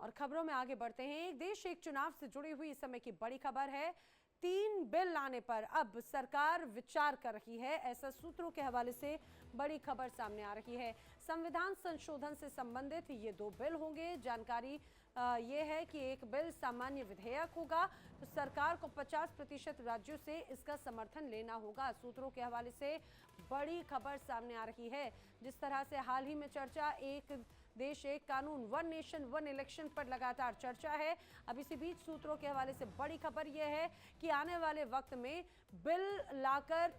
और खबरों में आगे बढ़ते हैं। एक देश एक चुनाव से जुड़ी हुई इस समय की बड़ी खबर है। 3 बिल लाने पर अब सरकार विचार कर रही है, ऐसा सूत्रों के हवाले से बड़ी खबर सामने आ रही है। संविधान संशोधन से संबंधित ये 2 बिल होंगे। जानकारी ये है कि एक बिल सामान्य विधेयक होगा, तो सरकार को 50% राज्यों से इसका समर्थन लेना होगा। सूत्रों के हवाले से बड़ी खबर सामने आ रही है। जिस तरह से हाल ही में चर्चा एक देश एक कानून, वन नेशन वन इलेक्शन पर लगातार चर्चा है। अब इसी बीच सूत्रों के हवाले से बड़ी खबर यह है कि आने वाले वक्त में बिल लाकर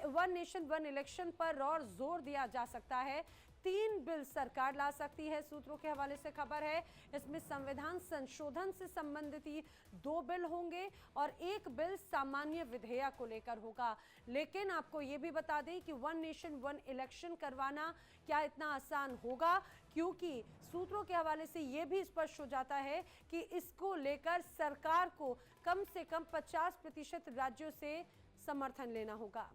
वन नेशन वन इलेक्शन पर और जोर दिया जा सकता है। 3 बिल सरकार ला सकती है, सूत्रों के हवाले से खबर है। इसमें संविधान संशोधन से संबंधित 2 बिल होंगे और एक बिल सामान्य विधेयक को लेकर होगा। लेकिन आपको यह भी बता दें कि वन नेशन वन इलेक्शन करवाना क्या इतना आसान होगा, क्योंकि सूत्रों के हवाले से यह भी स्पष्ट हो जाता है कि इसको लेकर सरकार को कम से कम 50% राज्यों से समर्थन लेना होगा।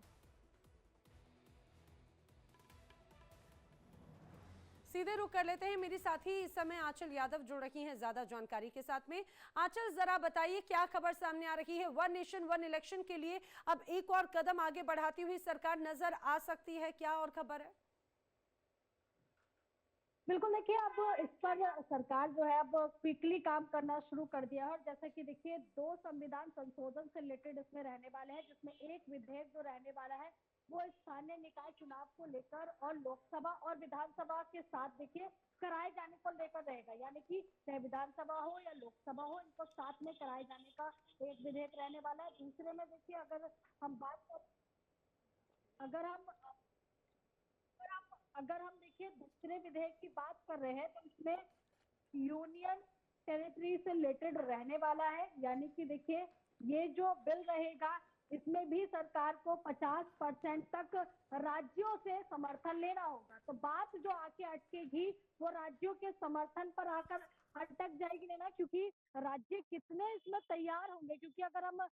सीधे रुक कर लेते हैं, मेरी साथी इस समय आंचल यादव जुड़ रही हैं ज्यादा जानकारी के साथ में। आंचल, जरा बताइए क्या खबर सामने आ रही है? वन नेशन वन इलेक्शन के लिए अब एक और कदम आगे बढ़ाती हुई सरकार नजर आ सकती है, क्या और खबर है? बिल्कुल, देखिए अब इस पर सरकार जो है अब क्विकली काम करना शुरू कर दिया है। और जैसा कि देखिए 2 संविधान संशोधन से रिलेटेड इसमें रहने वाले हैं, जिसमें एक विधेयक जो रहने वाला है वो स्थानीय निकाय चुनाव को लेकर और लोकसभा और विधानसभा के साथ देखिए कराए जाने को लेकर रहेगा। यानी कि चाहे विधानसभा हो या लोकसभा हो, इनको साथ में कराए जाने का एक विधेयक रहने वाला है। दूसरे में देखिए अगर हम देखिए दूसरे विधेयक की बात कर रहे हैं, तो इसमें यूनियन टेरिटरी से रिलेटेड रहने वाला है। यानी कि देखिए ये जो बिल रहेगा, इसमें भी सरकार को 50% तक राज्यों से समर्थन लेना होगा। तो बात जो आके अटकेगी वो राज्यों के समर्थन पर आकर अटक जाएगी लेना, क्योंकि राज्य कितने इसमें तैयार होंगे। क्योंकि अगर हम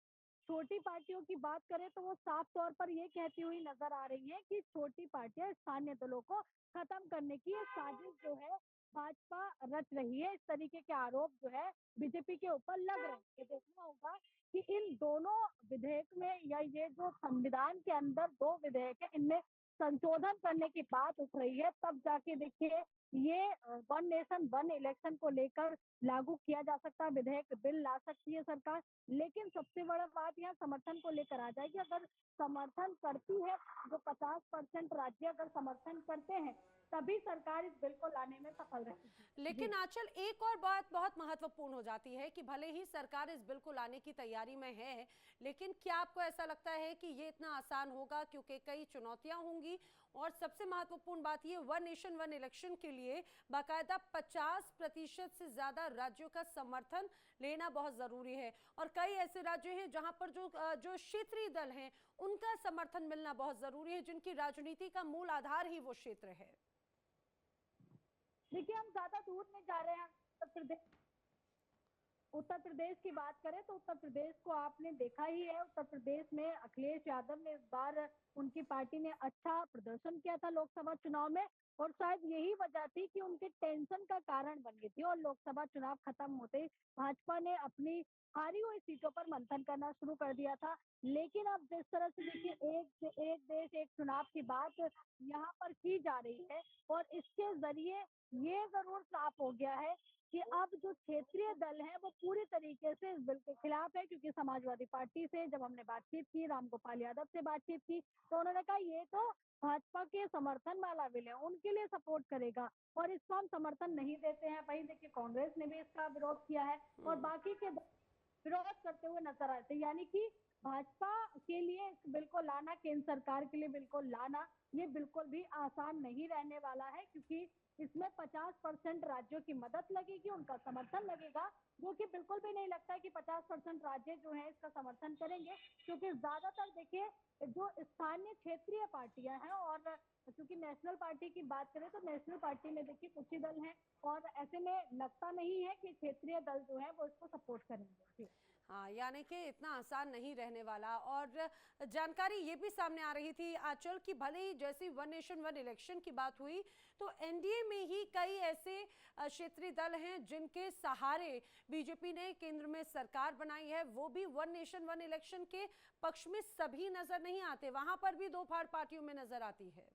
छोटी पार्टियों की बात करें तो वो साफ तौर पर ये कहती हुई नजर आ रही है कि छोटी पार्टियां स्थानीय दलों को खत्म करने की ये साजिश जो है भाजपा रच रही है। इस तरीके के आरोप जो है बीजेपी के ऊपर लग रहे हैं। ये देखना होगा कि इन दोनों विधेयक में या ये जो संविधान के अंदर 2 विधेयक है, इनमें संशोधन करने की बात उठ रही है, तब जाके देखिए ये वन नेशन वन इलेक्शन को लेकर लागू किया जा सकता है। विधेयक बिल ला सकती है सरकार। लेकिन सबसे बड़ा बात यहाँ समर्थन को लेकर आ जाएगी। अगर समर्थन करती है, जो 50% राज्य अगर समर्थन करते हैं, तभी सरकार इस बिल को लाने में सफल रहेगी। लेकिन जी आंचल, एक और बात बहुत महत्वपूर्ण हो जाती है कि भले ही सरकार इस बिल को लाने की तैयारी में है, लेकिन क्या आपको ऐसा लगता है कि ये इतना आसान होगा? क्योंकि कई चुनौतियां होंगी और सबसे महत्वपूर्ण बात ये, वन नेशन वन इलेक्शन के लिए बाकायदा 50% से ज्यादा राज्यों का समर्थन लेना बहुत जरूरी है। और कई ऐसे राज्य हैं जहां पर जो क्षेत्रीय दल हैं उनका समर्थन मिलना बहुत जरूरी है, जिनकी राजनीति का मूल आधार ही वो क्षेत्र है। देखिए हम ज्यादा दूर नहीं जा रहे हैं। उत्तर प्रदेश की बात करें तो उत्तर प्रदेश को आपने देखा ही है। उत्तर प्रदेश में अखिलेश यादव ने इस बार, उनकी पार्टी ने अच्छा प्रदर्शन किया था लोकसभा चुनाव में, और शायद यही वजह थी कि उनके टेंशन का कारण बन गई थी। और लोकसभा चुनाव खत्म होते ही भाजपा ने अपनी हारी हुई सीटों पर मंथन करना शुरू कर दिया था। लेकिन अब जिस तरह से देखिए एक देश एक चुनाव की बात यहाँ पर की जा रही है, और इसके जरिए ये जरूर साफ हो गया है कि अब जो क्षेत्रीय दल हैं वो पूरी तरीके से इस बिल के खिलाफ है। क्योंकि समाजवादी पार्टी से जब हमने बातचीत की, रामगोपाल यादव से बातचीत की, तो उन्होंने कहा ये तो भाजपा के समर्थन वाला बिल है, उनके लिए सपोर्ट करेगा और इसको हम समर्थन नहीं देते हैं। वहीं देखिए कांग्रेस ने भी इसका विरोध किया है और बाकी के विरोध करते हुए नजर आते हैं। यानी कि भाजपा के लिए इस बिल को लाना, केंद्र सरकार के लिए बिल को लाना, ये बिल्कुल भी आसान नहीं रहने वाला है। क्योंकि इसमें 50% राज्यों की मदद लगेगी, उनका समर्थन लगेगा, जो कि बिल्कुल भी नहीं लगता है कि 50% राज्य जो है इसका समर्थन करेंगे। क्योंकि ज्यादातर देखिए जो स्थानीय क्षेत्रीय पार्टियां हैं, और क्योंकि नेशनल पार्टी की बात करें तो नेशनल पार्टी में देखिए कुछ ही दल हैं, और ऐसे में लगता नहीं है कि क्षेत्रीय दल जो है वो इसको सपोर्ट करेंगे। हाँ, यानी कि इतना आसान नहीं रहने वाला। और जानकारी ये भी सामने आ रही थी आंचल की, भले ही जैसी वन नेशन वन इलेक्शन की बात हुई तो एनडीए में ही कई ऐसे क्षेत्रीय दल हैं जिनके सहारे बीजेपी ने केंद्र में सरकार बनाई है, वो भी वन नेशन वन इलेक्शन के पक्ष में सभी नजर नहीं आते, वहां पर भी दो फाड़ पार्टियों में नजर आती है।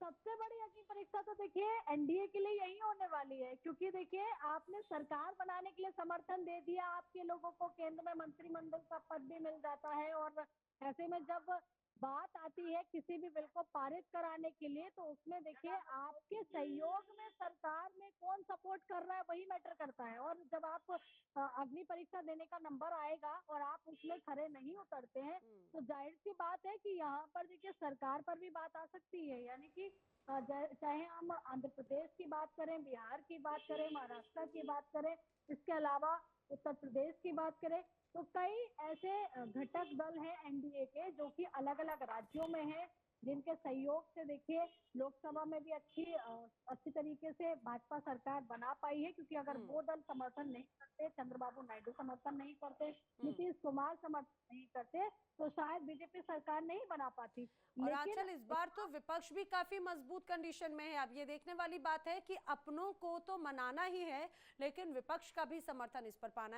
सबसे बड़ी अग्नि परीक्षा तो देखिए एनडीए के लिए यही होने वाली है, क्योंकि देखिए आपने सरकार बनाने के लिए समर्थन दे दिया, आपके लोगों को केंद्र में मंत्रिमंडल का पद भी मिल जाता है, और ऐसे में जब बात आती है किसी भी बिल को पारित कराने के लिए, तो उसमें देखिए आपके सहयोग में सरकार में कौन सपोर्ट कर रहा है वही मैटर करता है। और जब आप अग्नि परीक्षा देने का नंबर आएगा और आप उसमें खरे नहीं उतरते हैं, तो जाहिर सी बात है कि यहाँ पर देखिए सरकार पर भी बात आ सकती है। यानी कि चाहे हम आंध्र प्रदेश की बात करें, बिहार की बात करें, महाराष्ट्र की बात करें, इसके अलावा उत्तर प्रदेश की बात करें, तो कई ऐसे घटक दल हैं एनडीए के जो कि अलग अलग राज्यों में हैं, जिनके सहयोग से देखिए लोकसभा में भी अच्छी तरीके से भाजपा सरकार बना पाई है। क्योंकि अगर वो दल समर्थन नहीं करते, चंद्रबाबू नायडू समर्थन नहीं करते, नीतीश कुमार समर्थन नहीं करते, तो शायद बीजेपी सरकार नहीं बना पाती। और लेकिन आंचल, इस बार तो विपक्ष भी काफी मजबूत कंडीशन में है। अब ये देखने वाली बात है कि अपनों को तो मनाना ही है, लेकिन विपक्ष का भी समर्थन इस पर पाना